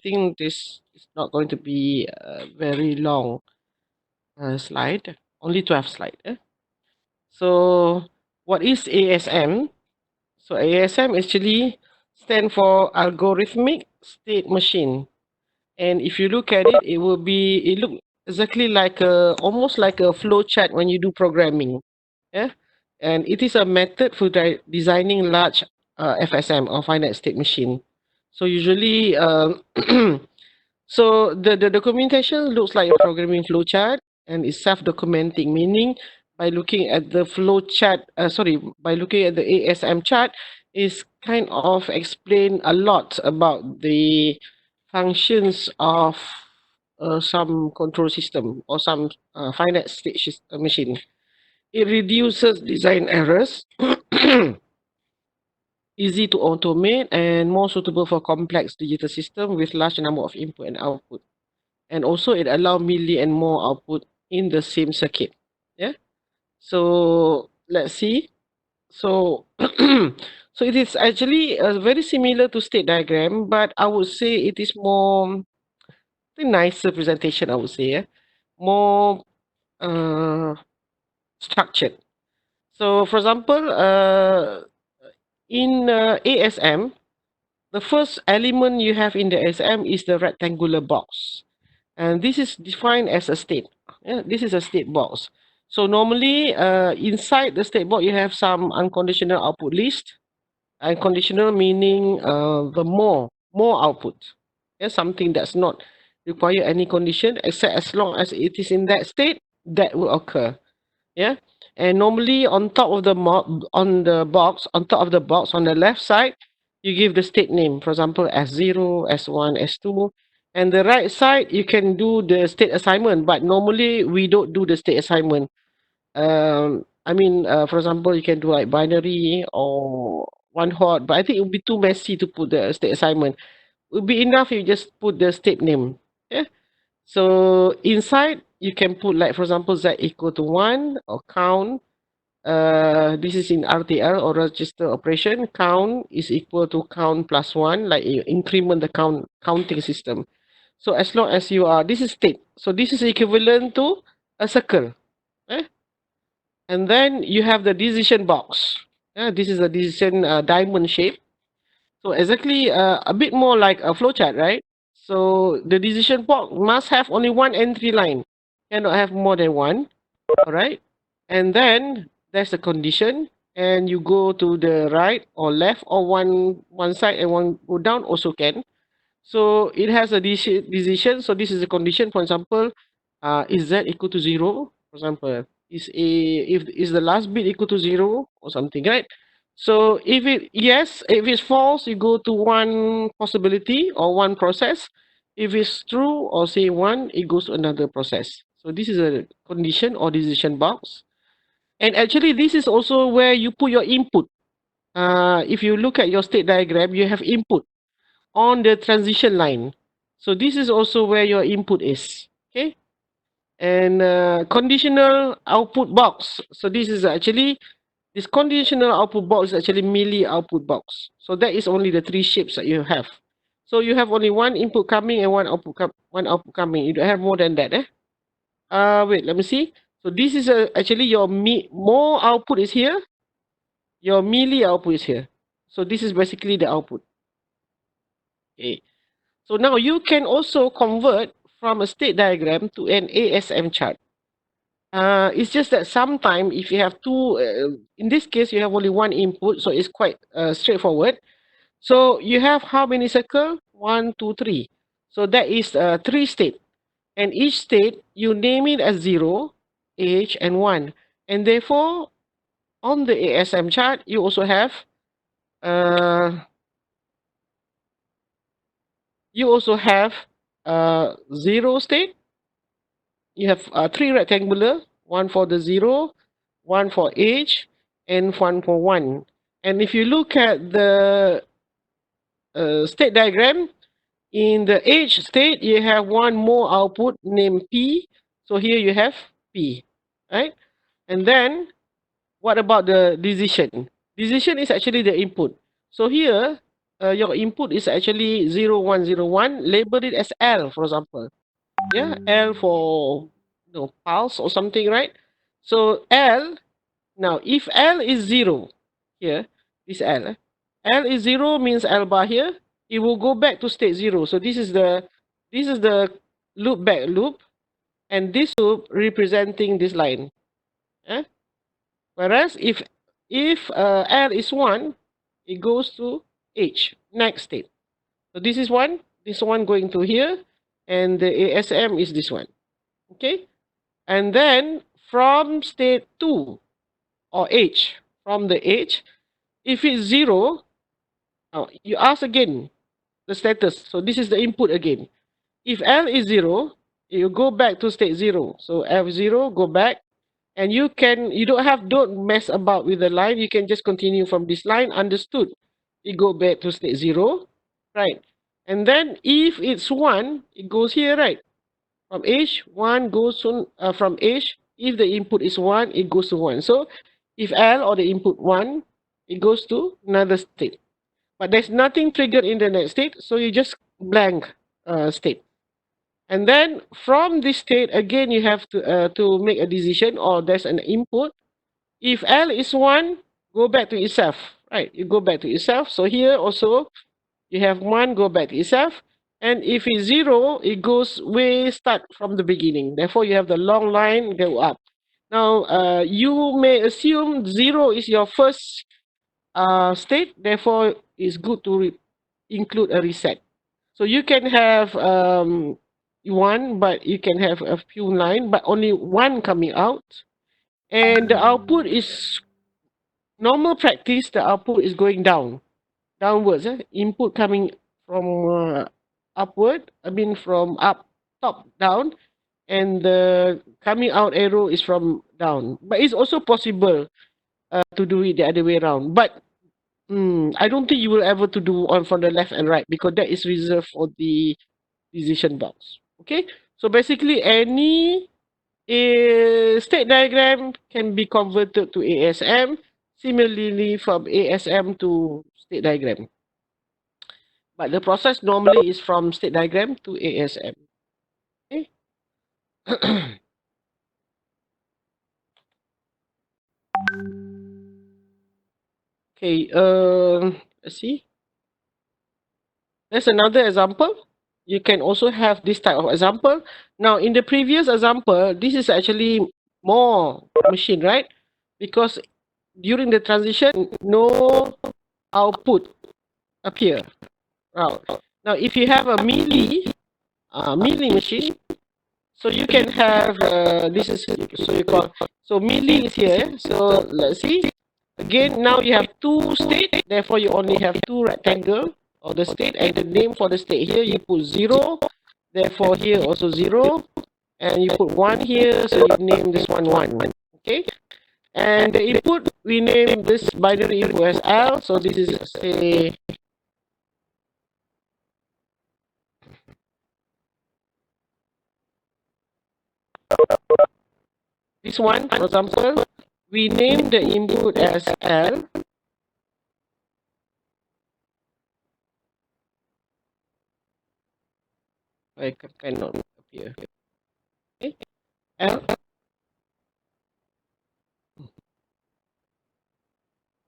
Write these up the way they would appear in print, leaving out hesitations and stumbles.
think this is not going to be a very long slide, only 12 slide. So what is ASM? So ASM actually stand for Algorithmic State Machine. And if you look at it, it look exactly like almost like a flow chart when you do programming. Yeah. And it is a method for designing large FSM or finite state machine. So usually, so the documentation looks like a programming flowchart and is self-documenting, meaning by looking at the by looking at the ASM chart, is kind of explain a lot about the functions of some control system or some finite state machine. It reduces design errors, easy to automate, and more suitable for complex digital system with large number of input and output. And also it allow milli and more output in the same circuit. Yeah. So let's see. So so it is actually very similar to state diagram, but I would say it is more nicer presentation. I would say, yeah? More uh, structured. So for example, in ASM, the first element you have in the ASM is the rectangular box. And this is defined as a state. Yeah, this is a state box. So normally, inside the state box, you have some unconditional output list. Unconditional meaning the more output. Yeah, something that's not require any condition except as long as it is in that state, that will occur. Yeah, and normally on top of the on the box, on top of the box on the left side, you give the state name. For example, S0, S1, S2, and the right side you can do the state assignment. But normally we don't do the state assignment. I mean, for example, you can do like binary or one hot, but I think it would be too messy to put the state assignment. It would be enough if you just put the state name. Yeah. So inside you can put like for example z equal to 1 or count. This is in RTL or register operation. Count is equal to count plus 1, like you increment the counting system. So as long as you are, this is state. So this is equivalent to a circle. Eh? And then you have the decision box. This is a decision diamond shape. So exactly a bit more like a flowchart, right? So the decision box must have only one entry line, cannot have more than one. All right. And then there's a condition, and you go to the right or left or one side and one go down also can. So it has a decision. So this is a condition. For example, is z equal to 0? For example, is the last bit equal to 0 or something, right? So if it's false, you go to one possibility or one process. If it's true or say one, it goes to another process. So this is a condition or decision box. And actually, this is also where you put your input. If you look at your state diagram, you have input on the transition line. So this is also where your input is. Okay. And conditional output box. So this conditional output box is actually milli output box. So that is only the three shapes that you have. So you have only one input coming and one output coming. You don't have more than that. Wait, let me see. So this is actually your more output is here. Your milli output is here. So this is basically the output. Okay. So now you can also convert from a state diagram to an ASM chart. It's just that sometimes if you have two, in this case you have only one input, so it's quite straightforward. So you have how many circle? 1, 2, 3. So that is three state, and each state you name it as 0, H, and 1, and therefore on the ASM chart you also have uh, you also have 0 state. You have three rectangular, one for the 0, one for H, and one for 1. And if you look at the state diagram, in the H state, you have one more output named P. So here you have P, right? And then what about the decision? Decision is actually the input. So here your input is actually 0101, label it as L, for example. Yeah, L for pulse or something, right? So L, now if L is 0 here, this L, L is 0 means L bar here, it will go back to state 0. So this is the loop back loop, and this loop representing this line. Eh? Whereas if L is 1, it goes to H, next state. So this one going to here, and the ASM is this one. Okay? And then from state 2 or H, from the H, if it's 0, now you ask again the status. So this is the input again. If L is 0, you go back to state 0. So F0, go back. And don't mess about with the line. You can just continue from this line. Understood. You go back to state 0. Right. And then if it's 1, it goes here, right? From H, 1 goes to, from H, if the input is 1, it goes to 1. So if L or the input 1, it goes to another state. But there's nothing triggered in the next state, so you just blank state. And then from this state, again, you have to make a decision, or there's an input. If L is 1, go back to itself, right? You go back to itself. So here also, you have 1, go back to itself. And if it's 0, it goes way start from the beginning. Therefore, you have the long line go up. Now, you may assume 0 is your first state. Therefore, it's good to include a reset. So you can have 1, but you can have a few line, but only 1 coming out. And the output is normal practice. The output is going downwards. Input coming from upward. I mean from up, top, down, and the coming out arrow is from down. But it's also possible to do it the other way around. But I don't think you will ever to do on from the left and right, because that is reserved for the decision box. Okay, so basically any state diagram can be converted to ASM. Similarly, from ASM to state diagram. But the process normally is from state diagram to ASM. Okay. Okay. Let's see. There's another example. You can also have this type of example. Now, in the previous example, this is actually more machine, right? Because during the transition, no output appear. Right. Now, if you have a melee machine, so you can have this is so you call so melee is here. So let's see. Again, now you have 2 state. Therefore, you only have 2 rectangle or the state, and the name for the state here you put 0. Therefore, here also 0, and you put 1 here. So you name this one 1. Okay. And the input, we name this binary input as L. So this is say this one, for example, we name the input as L. I cannot appear. Okay. L.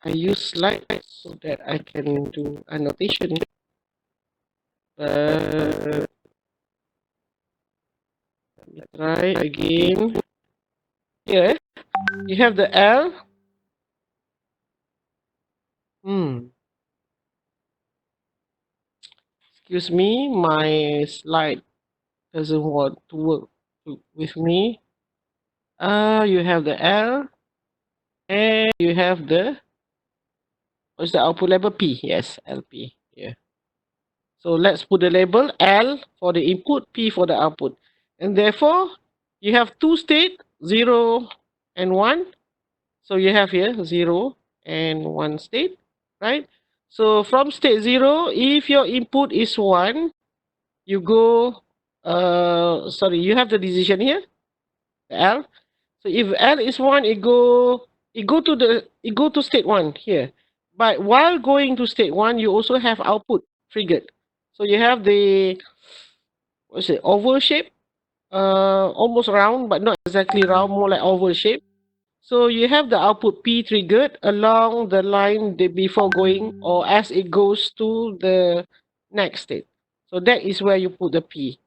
I use slide so that I can do annotation. Let me try again. Here, you have the L. Excuse me, my slide doesn't want to work with me. You have the L, and you have the what's the output label? P. Yes, LP. Yeah. So let's put the label L for the input, P for the output, and therefore you have 2 state, 0 and 1. So you have here 0 and 1 state, right? So from state 0, if your input is 1, you go, you have the decision here, L. So if L is 1, it go to state 1 here. But while going to state 1, you also have output triggered. So you have the, what's it, oval shape, almost round, but not exactly round, more like oval shape. So you have the output P triggered along the line before going or as it goes to the next state. So that is where you put the P,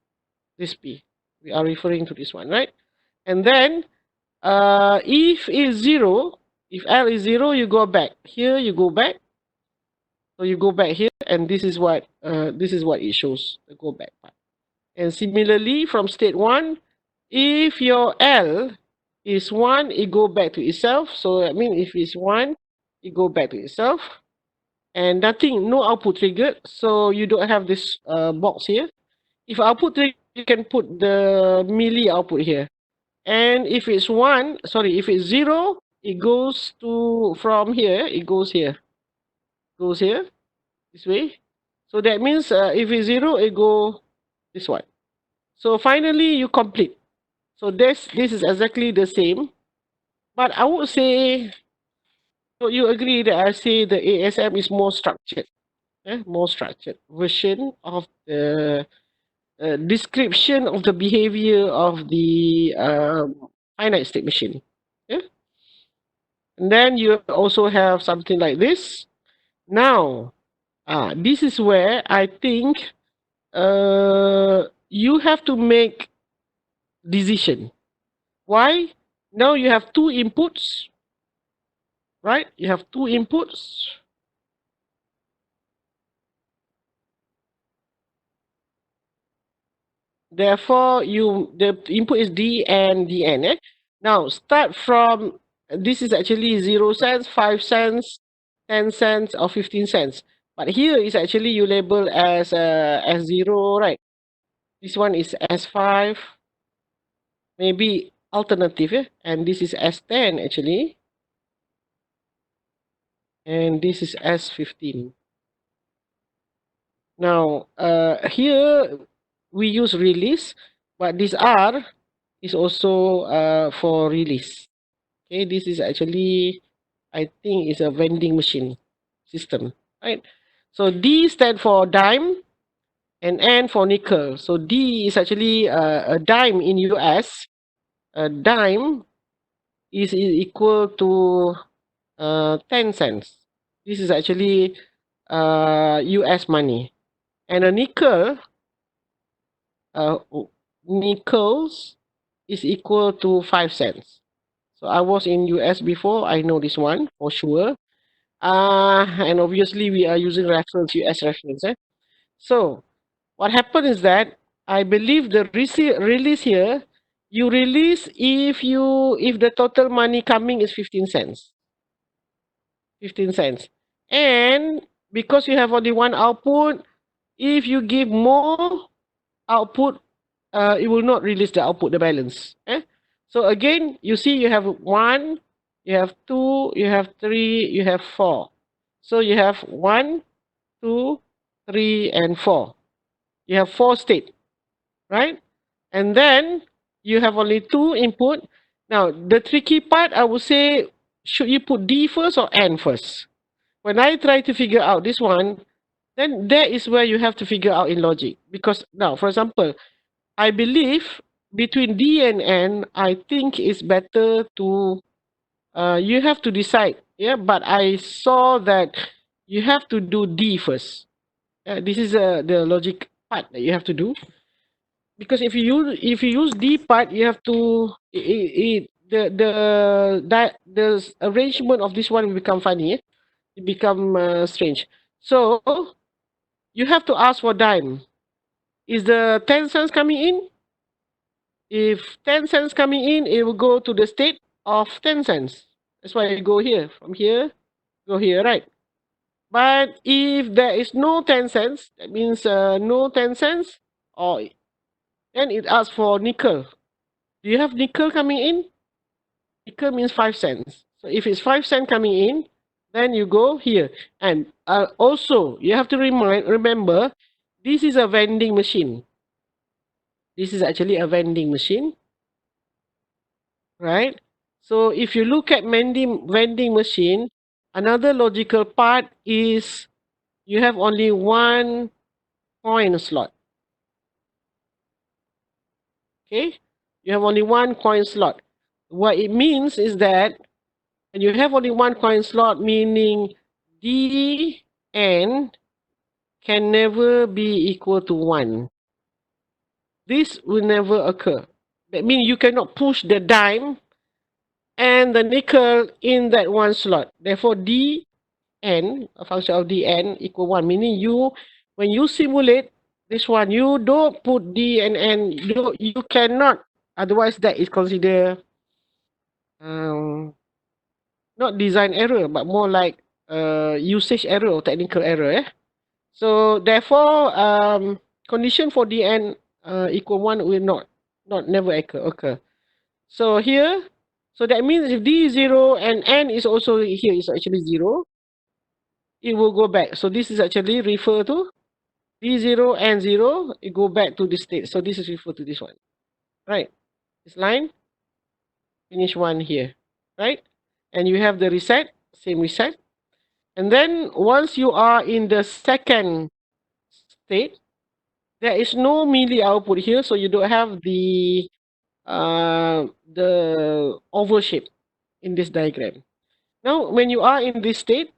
this P. We are referring to this one, right? And then if it's 0, if L is 0, you go back. Here you go back. So you go back here, and this is what it shows, the go back part. And similarly, from state 1, if your L is 1, it go back to itself. So that means if it's 1, it go back to itself. And nothing, no output triggered. So you don't have this box here. If output triggered, you can put the milli output here. And if it's 1, sorry, if it's 0, it goes to, from here, it goes here. Goes here, this way. So that means if it's 0, it go this one. So finally, you complete. So this is exactly the same. But I would say, so you agree that I say the ASM is more structured, more structured version of the description of the behavior of the finite state machine. Yeah? And then you also have something like this. Now, this is where I think you have to make decision. Why? Now you have two inputs, right? You have two inputs. Therefore, the input is D and Dn. Now start from, this is actually 0 cents, 5 cents, 10 cents, or 15 cents. But here is actually you label as S0, right? This one is S5, maybe alternative, and this is S10 actually, and this is S15. Now, here we use release, but this R is also for release. Okay, this is actually, I think, is a vending machine system, right? So D stand for dime and N for nickel. So D is actually a dime in US. A dime is equal to 10 cents. This is actually US money. And a nickel, uh, nickels is equal to 5 cents. So I was in US before, I know this one for sure. And obviously we are using reference, US reference. So what happened is that I believe the release here, you release if the total money coming is 15 cents. 15 cents. And because you have only one output, if you give more output, it will not release the output, the balance. So again, you see you have 1, you have 2, you have 3, you have 4. So you have 1, 2, 3, and 4. You have 4 state, right? And then you have only 2 input. Now, the tricky part, I would say, should you put D first or N first? When I try to figure out this one, then that is where you have to figure out in logic. Because now, for example, I believe between D and N, I think it's better to, you have to decide. Yeah, but I saw that you have to do D first. This is the logic part that you have to do. Because if you use D part, you have to, the arrangement of this one will become funny. It become strange. So you have to ask for dime. Is the 10 cents coming in? If 10 cents coming in, it will go to the state of 10 cents. That's why you go here. From here, go here, right? But if there is no 10 cents, that means no 10 cents, or then it asks for nickel. Do you have nickel coming in? Nickel means 5 cents. So if it's 5 cents coming in, then you go here. And also, you have to remember, this is a vending machine. This is actually a vending machine, right? So if you look at vending machine, Another logical part is you have only one coin slot. Okay? You have only one coin slot. What it means is that when you have only one coin slot, meaning Dn can never be equal to 1. This will never occur. That means you cannot push the dime and the nickel in that one slot. Therefore, Dn, a function of Dn equal 1, meaning when you simulate this one, you don't put D and N, you cannot, otherwise that is considered um, not design error, but more like usage error or technical error. So therefore, condition for Dn equal 1 will not never occur. So here, so that means if D is 0 and N is also here is actually 0, it will go back. So this is actually refer to D0 and 0, it go back to this state. So this is refer to this one, right? This line, finish one here, right? And you have the reset, same reset. And then once you are in the second state, there is no melee output here, so you don't have the oval shape in this diagram. Now, when you are in this state,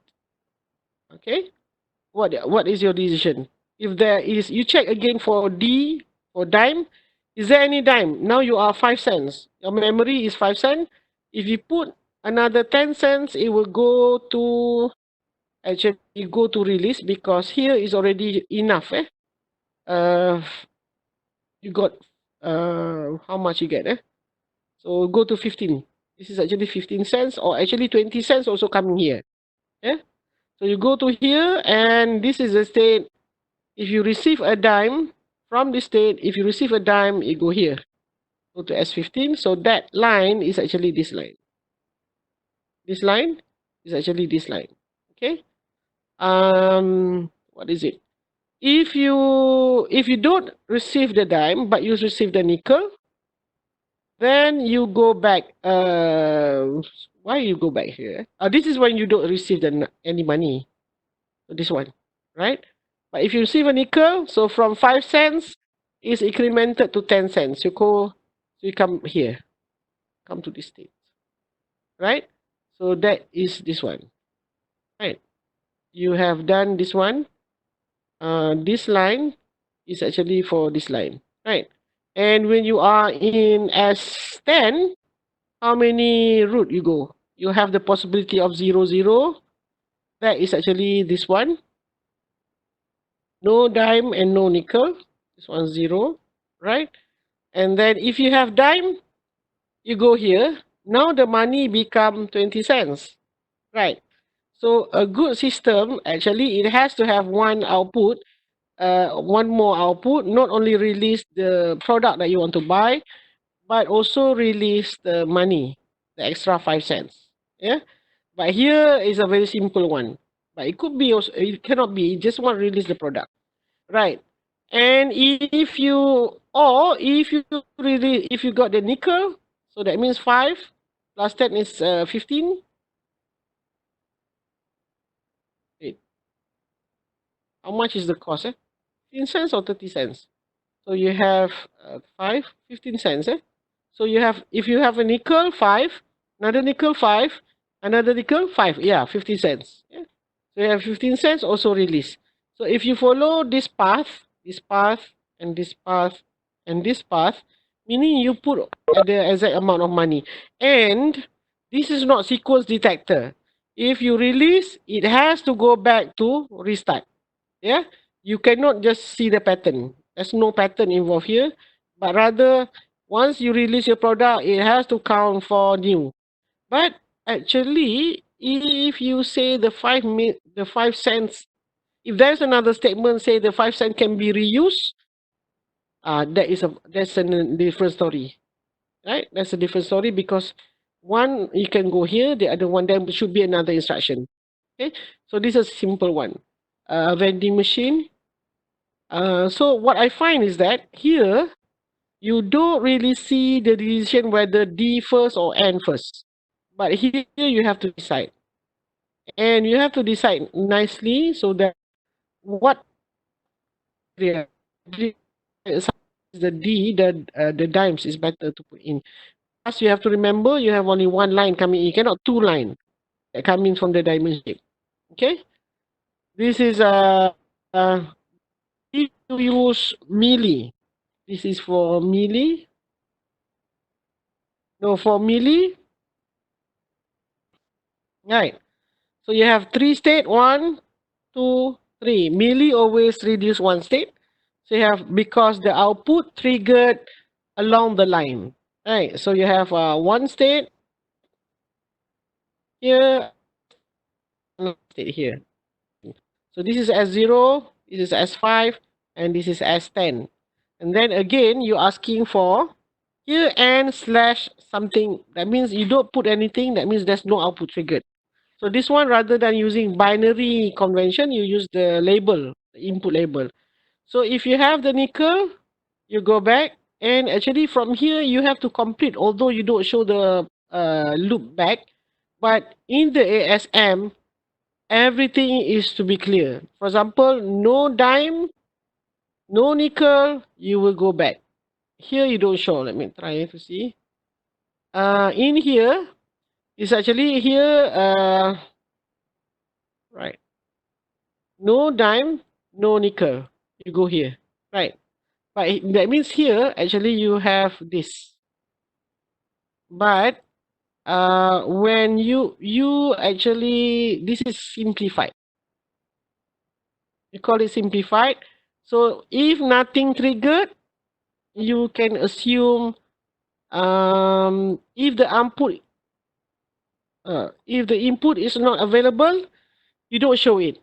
okay, what is your decision? If there is, you check again for D, for dime. Is there any dime? Now you are 5 cents. Your memory is 5 cents. If you put another 10 cents, it will go to, actually go to release because here is already enough. Uh, you got, how much you get? So go to 15. This is actually 15 cents or actually 20 cents also coming here. Yeah. So you go to here and this is the state. If you receive a dime from this state, if you receive a dime, you go here. Go to S15. So that line is actually this line. This line is actually this line. Okay. What is it? If you don't receive the dime, but you receive the nickel, then you go back. Why you go back here? This is when you don't receive any money. So this one, right? But if you receive a nickel, so from 5 cents is incremented to 10 cents. So you come here, come to this state, right? So that is this one, right? You have done this one. This line is actually for this line, right? And when you are in S10, how many root you go? You have the possibility of 0, 0. That is actually this one. No dime and no nickel. This one 0, right? And then if you have dime, you go here. Now the money become 20 cents, right? So a good system, actually, it has to have one output, one more output, not only release the product that you want to buy, but also release the money, the extra 5 cents. Yeah. But here is a very simple one. But it could be also, it cannot be, just want to release the product. Right. And if you got the nickel, so that means 5 plus 10 is 15. Wait, how much is the cost? 15 cents or 30 cents? So you have 15 cents. So if you have a nickel, 5, another nickel, 5, another nickel, 5. Yeah, 50 cents. Yeah. So you have 15 cents also release. So if you follow this path, and this path, and this path, meaning you put the exact amount of money. And this is not sequence detector. If you release, it has to go back to restart. Yeah, you cannot just see the pattern. There's no pattern involved here, but rather once you release your product, it has to count for new. But actually, if you say the 5 cents, if there's another statement say the 5 cent can be reused, that's a different story, right? That's a different story because one you can go here, the other one there should be another instruction. Okay, so this is a simple one. Vending machine. So what I find is that here you don't really see the decision whether D first or N first, but here you have to decide. And you have to decide nicely so that what area the D, the dimes is better to put in. Plus, you have to remember you have only one line coming in. You cannot two line that coming from the diamond shape. Okay, this is if you use milli, this is for milli. No, for milli, right? So you have three state, one, two, three. Milli always reduce one state. So you have because the output triggered along the line, right? So you have one state here, another state here. So this is S0, this is S5, and this is S10. And then again, you're asking for here and slash something. That means you don't put anything. That means there's no output triggered. So this one, rather than using binary convention, you use the label, the input label. So if you have the nickel, you go back. And actually from here, you have to complete, although you don't show the loop back. But in the ASM, everything is to be clear. For example, no dime, no nickel, you will go back. Here you don't show. Let me try to see. In here, it's actually here, right. No dime, no nickel. You go here, right. But that means here, actually you have this. But when you actually, this is simplified. You call it simplified. So if nothing triggered, you can assume if the output if the input is not available, you don't show it.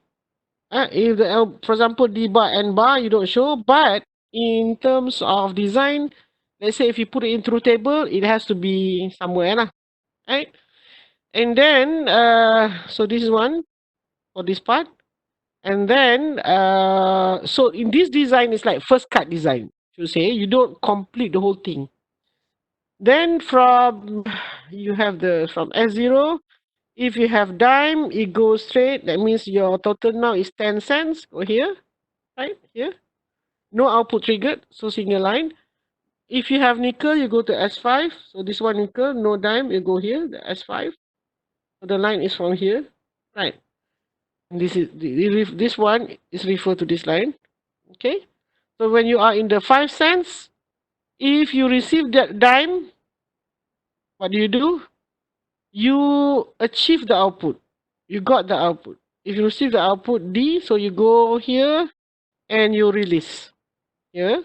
If the for example D bar and bar you don't show, but in terms of design, let's say if you put it in through table, it has to be somewhere lah, right? And then so this is one for this part. And then so in this design it's like first cut design. You say you don't complete the whole thing. Then from you have the from S0. If you have dime, it goes straight. That means your total now is 10 cents. Go here, right here. No output triggered, so single line. If you have nickel, you go to S5. So this one nickel, no dime, you go here, the S5. So the line is from here, right? And this one is referred to this line. Okay. So when you are in the 5 cents, if you receive that dime, what do? You achieve the output. You got the output. If you receive the output D, so you go here and you release. Here,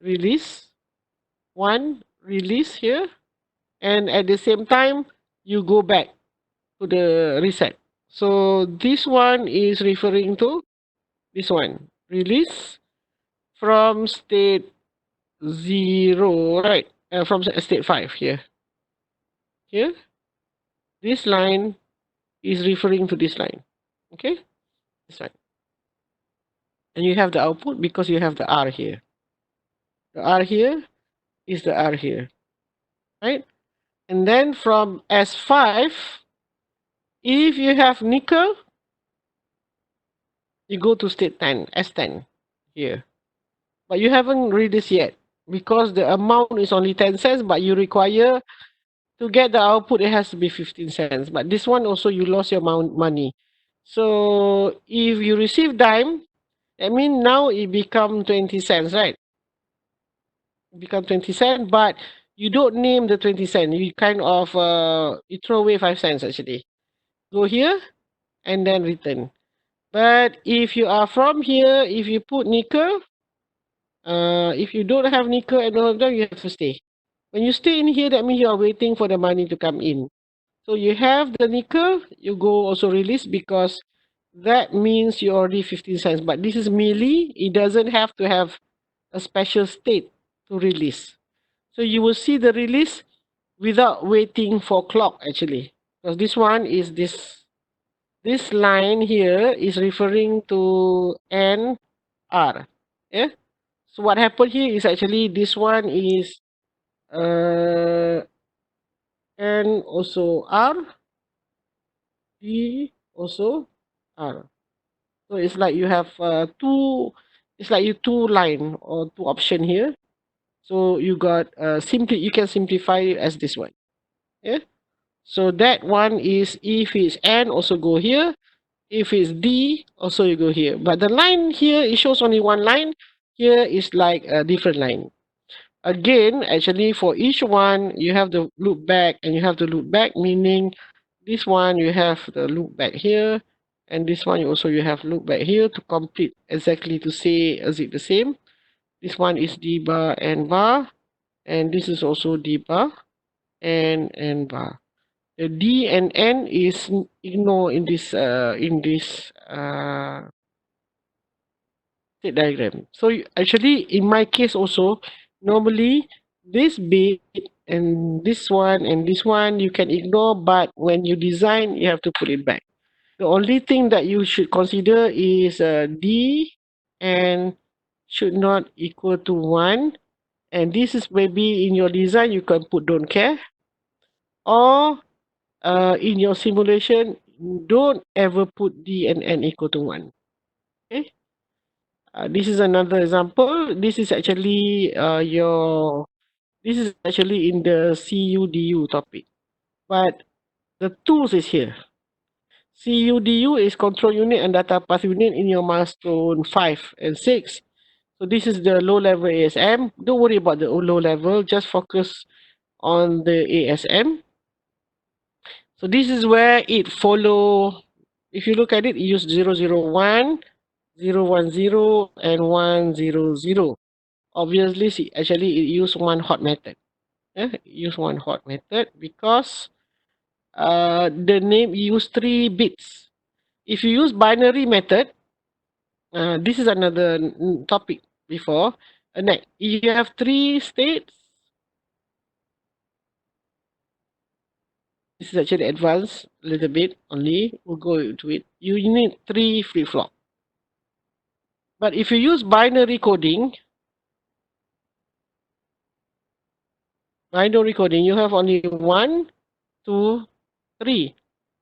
release. One, release here. And at the same time, you go back to the reset. So this one is referring to this one. Release from state 0, right? From state 5 here. Here, this line is referring to this line. Okay? This line. And you have the output because you have the R here. The R here is the R here, right? And then from S5, if you have nickel, you go to state 10, S10 here. But you haven't read this yet because the amount is only 10 cents, but you require to get the output, it has to be 15 cents. But this one also, you lost your money. So if you receive dime, I mean, now it become 20 cents, right? It become 20 cents, but you don't name the 20 cents. You kind of, you throw away 5 cents actually. Go here and then return. But if you are from here, if you put nickel, if you don't have nickel and all of that, you have to stay. When you stay in here, that means you are waiting for the money to come in. So you have the nickel, you go also release because that means you already 15 cents. But this is milli, it doesn't have to have a special state to release. So you will see the release without waiting for clock actually. Because this one is this line here is referring to N R. Yeah. So what happened here is actually this one is N also R D also R. So it's like you have two. It's like you two line or two option here. So you got simply you can simplify it as this one. Yeah. So that one is if it's N also go here. If it's D also you go here. But the line here it shows only one line. Here is like a different line. Again, actually for each one you have to loop back and you have to loop back, meaning this one you have the loop back here, and this one you have loop back here to complete exactly to say is it the same. This one is D bar and bar, and this is also D bar and bar. The D and N is ignore in this state diagram. So actually, in my case also, normally this bit and this one you can ignore, but when you design, you have to put it back. The only thing that you should consider is D and should not equal to 1. And this is maybe in your design, you can put don't care. Or in your simulation, don't ever put D and N equal to 1. Okay. This is another example. This is actually in the CUDU topic. But the tools is here. CUDU is control unit and data path unit in your milestone 5 and 6. So this is the low level ASM. Don't worry about the low level, just focus on the ASM. So this is where it follow, if you look at it, it use 001, 010, and 100. Obviously, actually it use one hot method. It use one hot method because the name use 3 bits. If you use binary method, this is another topic before. Next, you have 3 states. This is actually advanced a little bit only. We'll go into it. You need 3 flip-flop. But if you use binary coding, you have only 1, 2, 3.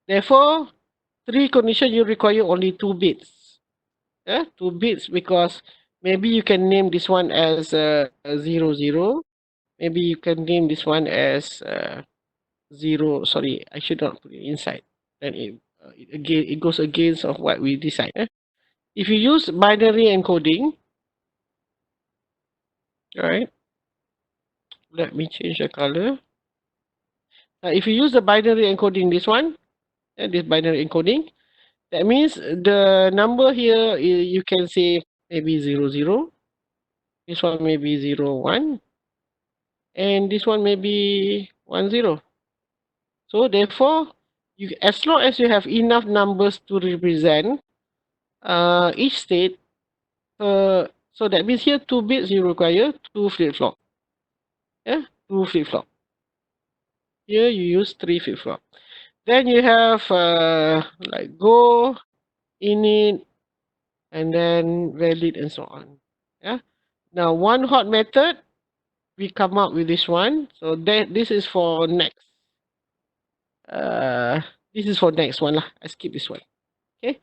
Therefore, 3 condition you require only 2 bits. 2 bits because maybe you can name this one as 00. Maybe you can name this one as 0. Sorry, I should not put it inside. Then it goes against of what we decide. If you use binary encoding, right? Let me change the color. If you use the binary encoding, this binary encoding, that means the number here you can say maybe 00. This one may be 01, and this one may be 10. So therefore, as long as you have enough numbers to represent each state, so that means here 2 bits you require 2 flip-flop. Yeah, 2 flip-flop. Here you use 3 flip-flop. Then you have like go, init, and then valid and so on. Yeah. Now one hot method, we come up with this one. So that this is for next. Uh, this is for next one lah. I skip this one. Okay.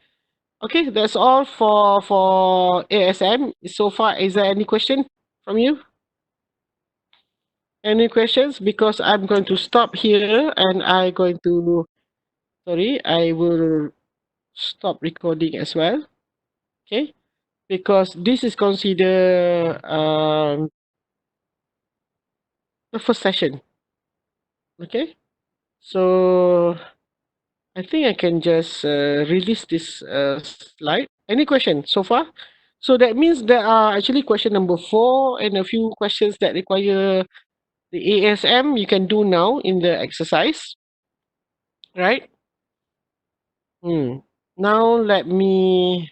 Okay, that's all for ASM. So far, is there any question from you? Any questions? Because I'm going to stop here and I will stop recording as well. Okay, because this is considered the first session. Okay, so I think I can just release this slide. Any question so far? So that means there are actually question number 4 and a few questions that require the ASM you can do now in the exercise, right? Now let me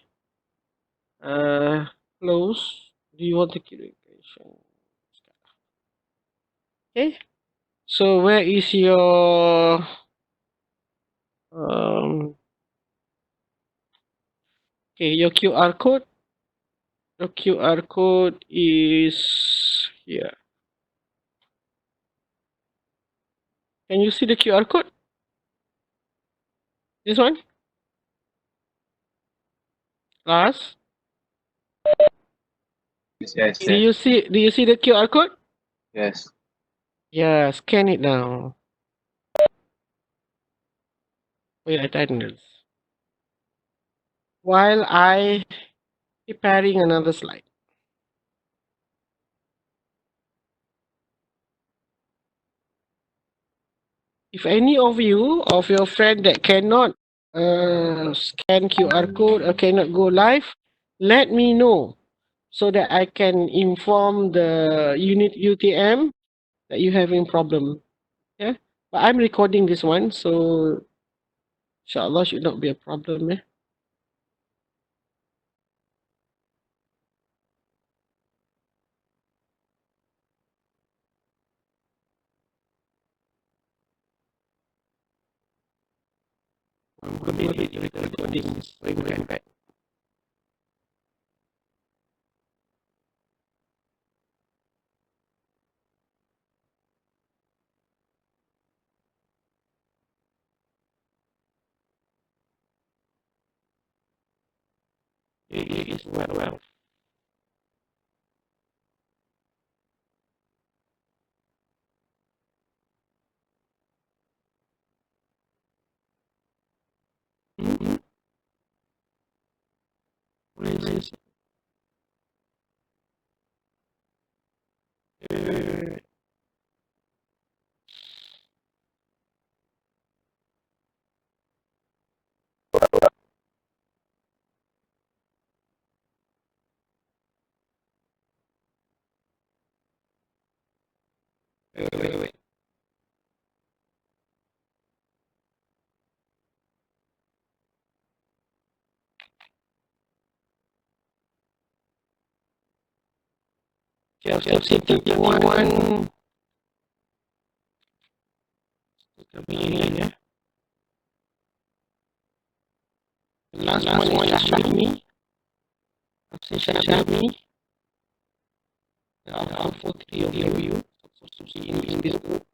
uh, close. Do you want to keep the question? Okay. So where is your um, okay, your QR code? The QR code is here. Can you see the QR code? This one? Class, Yes, do you see the QR code? yes. Yeah, scan it now for your attendance. While I preparing another slide. If any of you, of your friend that cannot scan QR code or cannot go live, let me know so that I can inform the unit UTM that you having problem. Yeah, but I'm recording this one, so inshallah should not be a problem. Yeah. I'm going to be recording this going back. It is well. Mm-hmm. Where is it? Wait. Just setting one. Kami ya. Last one is Shami. Shami. There are 43 of you supposed to be in this group.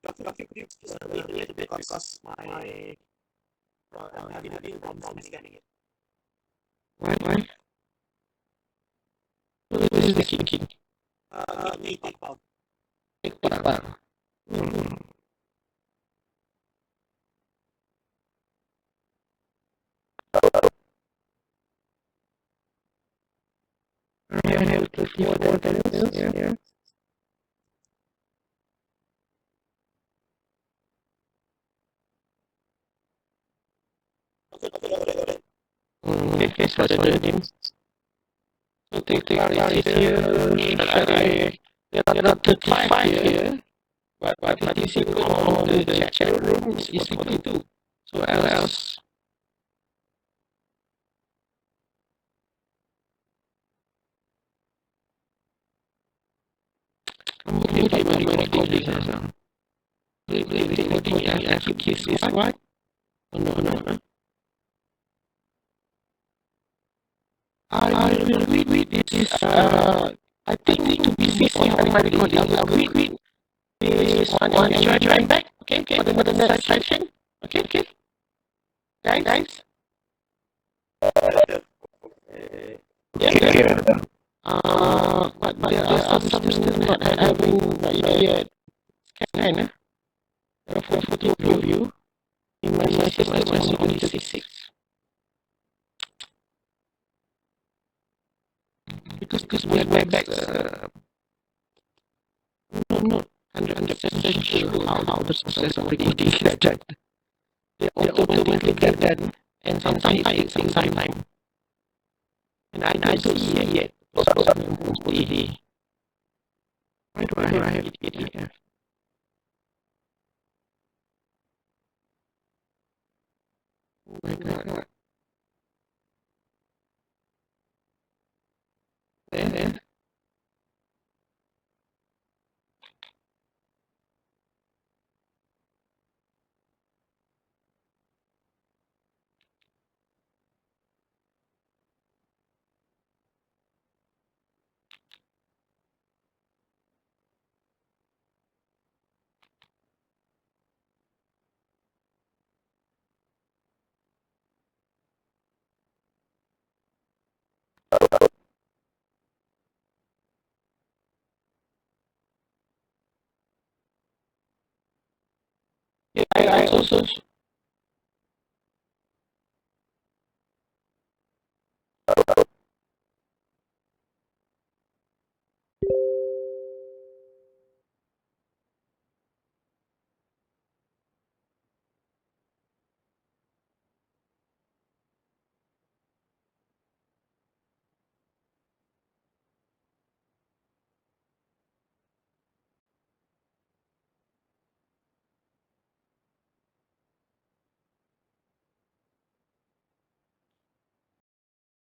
Okay, could you please wait a little bit because my I'm having a bit problem scanning it. Why? What is the key? Need take power. Take power. I have to see what that is. Yeah. Okay. Okay, so the name. So take is here. Shall I? There are 35 here. But this is all the chat room is 42. So else. I'm going to my recording now. The recording I have to kiss this what? Oh, no. I will read this. I think to be safe on my recording, I will read this one and join back. Okay, for the next section. Okay. Guys. Yeah. But there are some still not having yet scan. There are 42 of you. In my system, I was only 36. Because we are back. I'm not 100% sure how the process of recording is done. They automatically get done, and sometimes it takes some time. And I don't see yet. Those are the why do I have it here? Oh my god. There. I also